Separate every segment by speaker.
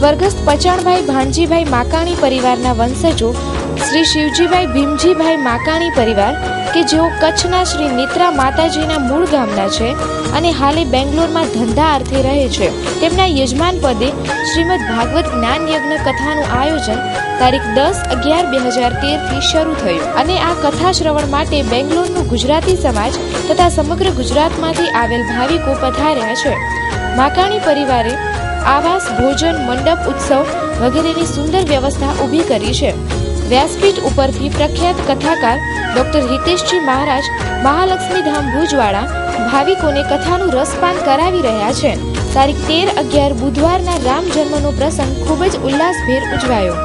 Speaker 1: સ્વર્ગસ્થ પચાણભાઈ ભાણજીભાઈ માકાણી પરિવારના વંશજો શ્રી શિવજીભાઈ ભીમજીભાઈ માકાણી પરિવાર કે જેઓ કચ્છના શ્રી નેત્રા માતાજીના મૂળ ગામના છે અને હાલે બેંગ્લોરમાં ધંધા અર્થે રહે છે, તેમના યજમાન પદે શ્રીમદ ભાગવત જ્ઞાન યજ્ઞ કથાનું આયોજન તારીખ 10/11/2013 થી શરૂ થયું અને આ કથા શ્રવણ માટે બેંગ્લોરનું ગુજરાતી સમાજ તથા સમગ્ર ગુજરાતમાંથી આવેલ ભાવિકો પધાર્યા છે. માકાણી પરિવારે આવાસ, ભોજન, મંડપ, ઉત્સવ વગેરેની સુંદર વ્યવસ્થા ઊભી કરી છે. વ્યાસપીઠ ઉપરથી પ્રખ્યાત કથાકાર ડોક્ટર હિતેશજી મહારાજ મહાલક્ષ્મી ધામ ભુજવાળા ભાવિકોને કથાનું રસપાન કરાવી રહ્યા છે. તારીખ 13/11 બુધવારના રામ જન્મનો પ્રસંગ ખૂબ જ ઉલ્લાસભેર ઉજવાયો.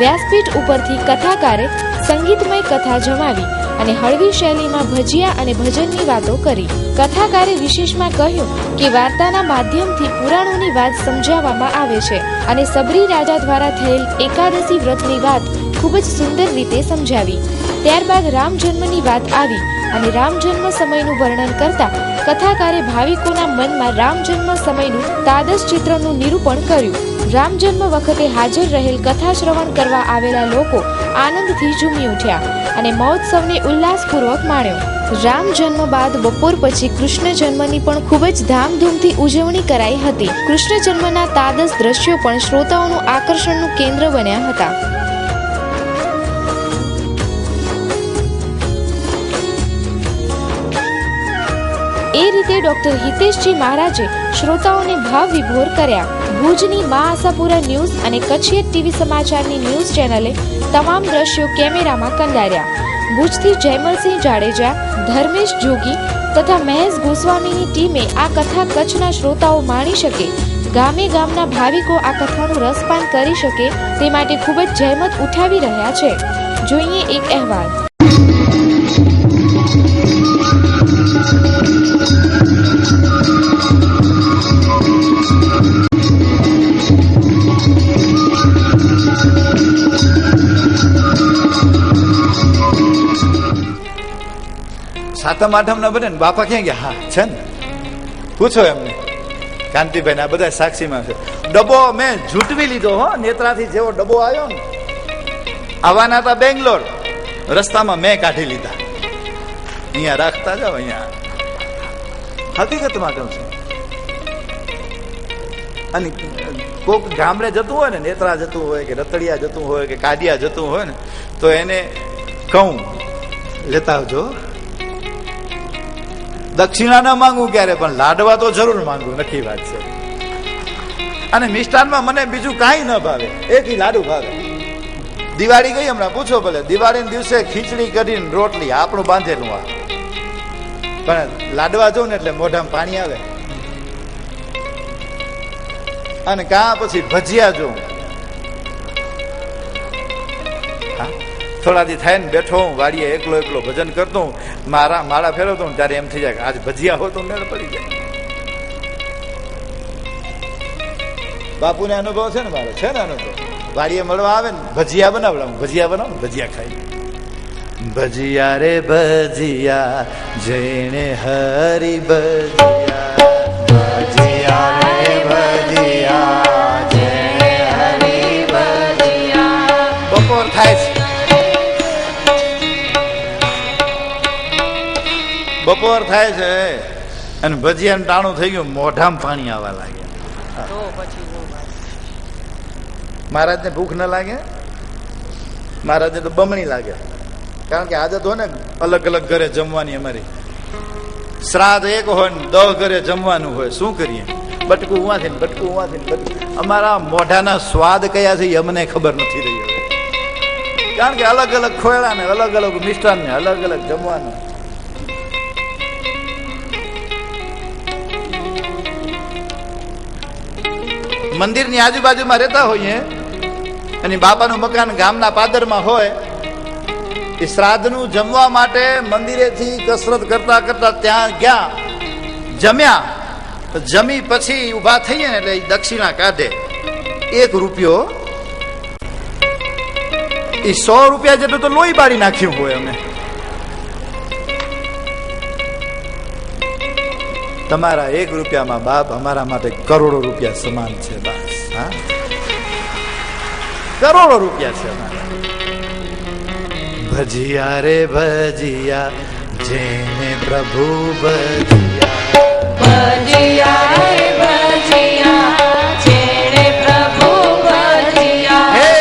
Speaker 1: વ્યાસપીઠ ઉપરથી કથાકારે સંગીતમય કથા જમાવી અને હળવી શૈલીમાં ભજિયા અને ભજનની વાતો કરી. કથાકારે વિશેષમાં કહ્યું કે વાર્તાના માધ્યમથી પુરાણોની વાત સમજાવવામાં આવે છે અને સબરી રાજા દ્વારા થયેલ એકાદશી વ્રતની વાત ખૂબ જ સુંદર રીતે સમજાવી. ત્યારબાદ રામ જન્મની વાત આવી અને રામ જન્મ સમયનું વર્ણન કરતા કથાકારે ભાવિકોના મનમાં રામ જન્મ સમયનું તાદસ ચિત્રનું નિરૂપણ કર્યું. રામ જન્મ વખતે હાજર રહેલ કથા શ્રવણ કરવા આવેલા લોકો આનંદથી ઝૂમી ઉઠ્યા અને મહોત્સવને ઉલ્લાસપૂર્વક માણ્યો. રામ જન્મ બાદ બપોર પછી કૃષ્ણ જન્મની પણ ખૂબ જ ધામધૂમથી ઉજવણી કરાઈ હતી. કૃષ્ણ જન્મના તાદસ દ્રશ્યો પણ શ્રોતાઓનું આકર્ષણનું કેન્દ્ર બન્યા હતા. એ રીતે ડોક્ટર હિતેશજી મહારાજે શ્રોતાઓને ભાવ વિભોર કર્યા. ભુજની મા આશાપુરા ન્યૂઝ અને કચ્છિયત ટીવી સમાચારની ન્યૂઝ ચેનલે તમામ દ્રશ્યો કેમેરામાં કંડાર્યા. ભુજથી જયમલસિંહ જાડેજા, ધર્મેશ જોગી તથા મહેશ ગોસ્વામીની ટીમે આ કથા કચ્છના શ્રોતાઓ માણી શકે, ગામે ગામના ભાવિકો આ કથાનું રસપાન કરી શકે તે માટે ખૂબ જ જહેમત ઉઠાવી રહ્યા છે. જોઈએ એક અહેવાલ.
Speaker 2: સાતમ આઠમ ના બને ને બાપા ક્યાં ગયા? હા છે ને, પૂછો એમને. કાંતિભાઈ આ બધા સાક્ષીમાં છે. ડબ્બો મેં ઝૂંટવી લીધો હો, નેત્રાથી જેવો ડબ્બો આવ્યો ને, આવવાના હતા બેંગ્લોર, રસ્તામાં મેં કાઢી લીધા. અહીંયા રાખતા જાવ, અહીંયા હકીકતમાં કહું છું. અને કોક ગામડે જતું હોય ને, નેત્રા જતું હોય કે રતડિયા જતું હોય કે કાડિયા જતું હોય ને, તો એને કહું લેતા આવજો. દક્ષિણા ના માંગુ ક્યારે, પણ લાડવા તો જરૂર માંગુ, નક્કી વાત છે. અને મિષ્ટાનમાં મને બીજું કાંઈ ન ભાવે, એક લાડુ ભાવે. દિવાળી ગઈ હમણાં, પૂછો ભલે, દિવાળીના દિવસે ખીચડી કરીને રોટલી આપણું બાંધેલું આ, પણ લાડવા જોઉં ને એટલે મોઢામાં પાણી આવે. અને કાં પછી ભજીયા જોઉં. થોડાથી થાય ને બેઠો હું વાડીએ એકલો ભજન કરતો હું, માળા ફેરવતો હું, ત્યારે એમ થઈ જાય કે આજ ભજીયા હોય તો મેળ પડી જાય. બાપુને અનુભવ છે ને, મારો છે ને અનુભવ. વાડીએ મળવા આવે ને, ભજીયા બનાવડાવું, ભજીયા ખાઈ. ભજીયા રે ભજીયા જઈને હરી ભજીયા, ભજીયા રે ભજીયા જઈને હરી ભજીયા. બપોર થાય છે, બપોર થાય છે અને ભજીયાનું ટાણું થઈ ગયું, મોઢામાં પાણી આવવા લાગે. મહારાજને ભૂખ ન લાગે? મહારાજને તો બમણી લાગે, કારણ કે આદત હોય ને અલગ અલગ ઘરે જમવાની. અમારી શ્રાદ્ધ એક હોય ને 10 ઘરે જમવાનું હોય, શું કરીએ? બટકું ઉવાથી ને બટકું ઉવાથી ને બટકું. અમારા મોઢાના સ્વાદ કયા છે એ અમને ખબર નથી રહી હવે, કારણ કે અલગ અલગ ખોયડા ને અલગ અલગ મિષ્ટાન ને અલગ અલગ જમવાનું. મંદિરની આજુબાજુમાં રહેતા હોઈએ અને બાપાનું મકાન ગામના પાદરમાં હોય, એ શ્રાદ્ધનું જમવા માટે મંદિરેથી કસરત કરતા કરતા ત્યાં ગયા, જમ્યા. જમી પછી ઉભા થઈએ ને એટલે દક્ષિણા કાઢે. 1 રૂપિયો, એ 100 રૂપિયા જેટલું તો લોહી બાળી નાખ્યું હોય અમે. તમારા 1 રૂપિયામાં બાપ અમારા માટે કરોડો રૂપિયા સમાન છે. બસ, હા, કરોડો રૂપિયા છે અમારા. ભજીયા રે ભજીયા જેને પ્રભુ ભજીયા,
Speaker 3: ભજીયા રે ભજીયા જેણે પ્રભુ ભજીયા.
Speaker 2: હે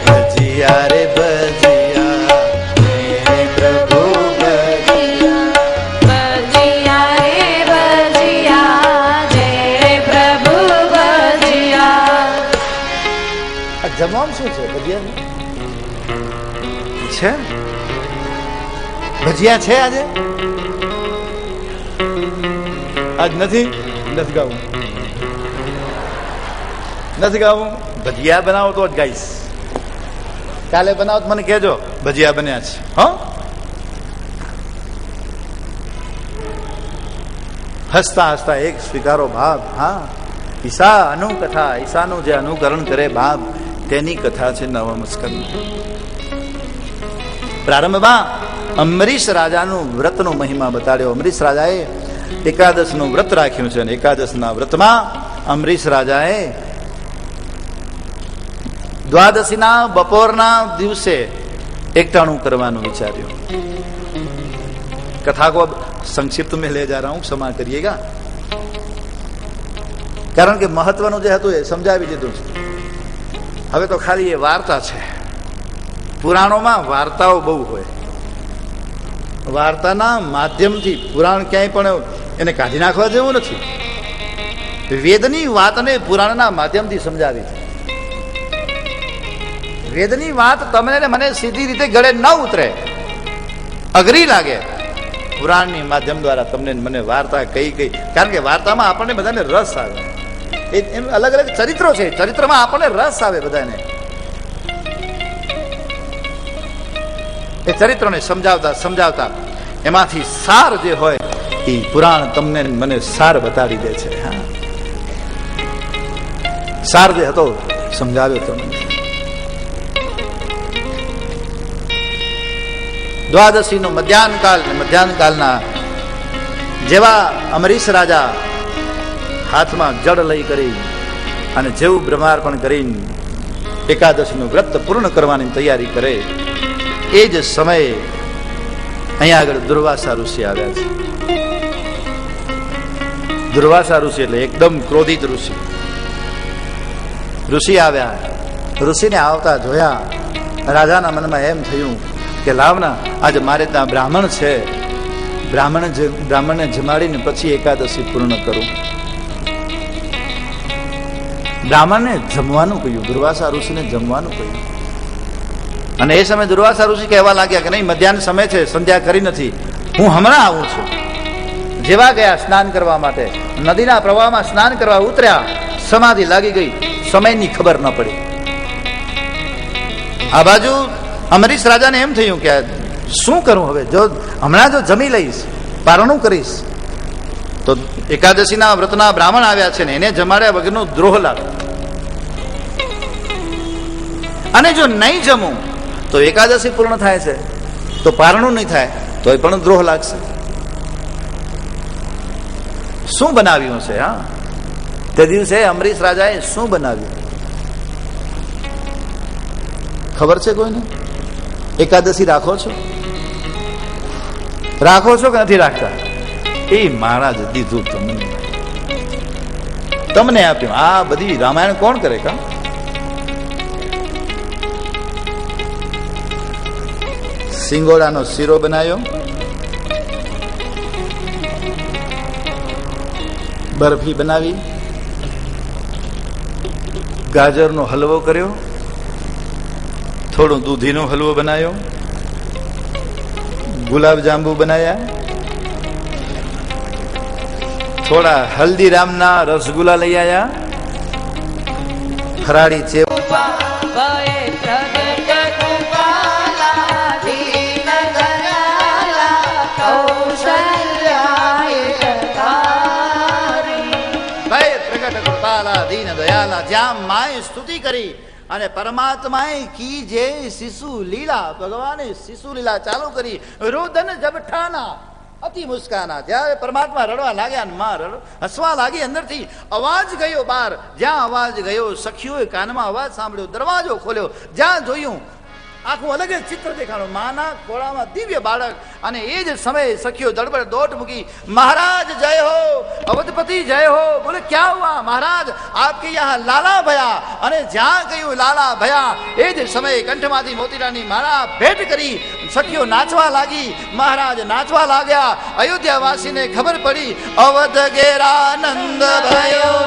Speaker 2: ભજીયા રે ભજીયા જેને પ્રભુ ભજીયા,
Speaker 3: ભજીયા રે ભજીયા જેણે પ્રભુ ભજીયા.
Speaker 2: આ જમવાનું શું છે? ભજીયા છે? ભજીયા છે આજે? આજ નથી ગાવું, નથી ગાવું. ભજીયા બનાવો તો જ ગાઈશ. કાલે બનાવો તો મને કહેજો ભજીયા બન્યા છે. હો, હસતા હસતા એક સ્વીકારો ભાવ. હા, ઈશા અનુકથા, ઈશાનું જે અનુકરણ કરે ભાવ, તેની કથા છે નવમસ્કંદ. પ્રારંભમાં અમરીશ રાજાનું વ્રતનો મહિમા બતાડ્યો. અમરીશ રાજાએ એકાદશનું વ્રત રાખ્યું છે અને એકાદશના વ્રતમાં અમરીશ રાજાએ દ્વાદશીના બપોરના દિવસે એકટાણું કરવાનું વિચાર્યું. કથા કો સંક્ષિપ્ત મેં લે જા રહા હું, ક્ષમા કરીએગા, કારણ કે મહત્વનું જે હતું એ સમજાવી દીધું છે. હવે તો ખાલી એ વાર્તા છે. પુરાણોમાં વાર્તાઓ બહુ હોય. વાર્તાના માધ્યમથી પુરાણ ક્યાંય પણ એને કાઢી નાખવા જેવું નથી. વેદની વાતને પુરાણના માધ્યમથી સમજાવી છે. વેદની વાત તમને ને મને સીધી રીતે ગળે ન ઉતરે, અઘરી લાગે. પુરાણની માધ્યમ દ્વારા તમને મને વાર્તા કઈ કઈ, કારણ કે વાર્તામાં આપણને બધાને રસ આવે. એમ અલગ અલગ ચરિત્રો છે, ચરિત્રમાં આપણને રસ આવે બધાને. એ ચરિત્રોને સમજાવતા સમજાવતા એમાંથી સાર જે હોય એ પુરાણ તમને મને સાર બતાવી દે છે. હા, સાર જે હતો સમજાવ્યો તમને. દ્વાદશીનો મધ્યાહન કાલના જેવા અમરીશ રાજા હાથમાં જળ લઈ કરી અને જેવું બ્રહ્માર્પણ કરીને એકાદશીનું વ્રત પૂર્ણ કરવાની તૈયારી કરે, એ જ સમયે અહીંયા આગળ દુર્વાસા ઋષિ આવ્યા છે. દુર્વાસા ઋષિ એટલે એકદમ ક્રોધિત ઋષિ. ઋષિ આવ્યા. ઋષિને આવતા જોયા રાજાના મનમાં એમ થયું કે લાવના, આજે મારે ત્યાં બ્રાહ્મણ છે, બ્રાહ્મણને જમાડીને પછી એકાદશી પૂર્ણ કરું. બ્રાહ્મણને જમવાનું કહ્યું, દુર્વાસા ઋષિને જમવાનું કહ્યું. અને એ સમયે દુર્વાસા ઋષિ કહેવા લાગ્યા કે નહીં, મધ્યાહન સમય છે, સંધ્યા કરી નથી, હું હમણાં આવું છું. જેવા ગયા સ્નાન કરવા માટે, નદીના પ્રવાહમાં સ્નાન કરવા ઉતર્યા, સમાધિ લાગી ગઈ, સમયની ખબર ન પડી. આ બાજુ અમરીશ રાજાને એમ થયું કે શું કરું હવે, જો હમણાં જો જમી લઈશ, પારણું કરીશ તો એકાદશીના વ્રતના બ્રાહ્મણ આવ્યા છે ને એને જમાડ્યા વગરનો દ્રોહ લાગે, અને જો નહીં જમું તો એકાદશી પૂર્ણ થાય છે, તો પારણું નહીં થાય તો એ પણ દ્રોહ લાગશે. શું બનાવ્યું છે? હા, તે દિવસે અમરીશ રાજાએ શું બનાવ્યું ખબર છે કોઈને? એકાદશી રાખો છો? રાખો છો કે નથી રાખતા? એ મહારાજ દીધું તમને આપ્યું. આ બધી રામાયણ કોણ કરે? કા સિંગોડાનો શીરો બનાવ્યો, બરફી બનાવી, ગાજરનો હલવો કર્યો, થોડો દૂધીનો હલવો બનાવ્યો, ગુલાબ જાંબુ બનાવ્યા, થોડા હલ્દીરામના રસગુલ્લા લઈ આવ્યા, ફરાળી ચેવ, દીન દયાલા, જ્યાં માએ સ્તુતિ કરી અને પરમાત્માએ કી જે શિશુ લીલા, ભગવાને શિશુ લીલા ચાલુ કરી. રુદન જબ ઠાના અતિ મુસ્કાના. જ્યારે પરમાત્મા રડવા લાગ્યા ને માં હસવા લાગી, અંદરથી અવાજ ગયો બહાર. જ્યાં અવાજ ગયો સખીઓએ કાનમાં અવાજ સાંભળ્યો, દરવાજો ખોલ્યો, જ્યાં જોયું આખું અલગ જ ચિત્ર દેખાડો, માના ખોળામાં દિવ્ય બાળક. અને એ જ સમયે સખીઓ દડબડ દોટ મૂકી, મહારાજ જય હો, અવધપતિ જય હો. બોલે ક્યાં હુઆ મહારાજ, આપકે યહાં લાલા ભયા. અને જ્યાં કહ્યું લાલા ભયા, એ જ સમયે કંઠમાંથી મોતીડાની માળા ભેટ કરી સખીઓ નાચવા લાગી, મહારાજ નાચવા લાગ્યા. અયોધ્યાવાસીને ખબર પડી, અવધ ઘેરા નંદ ભયો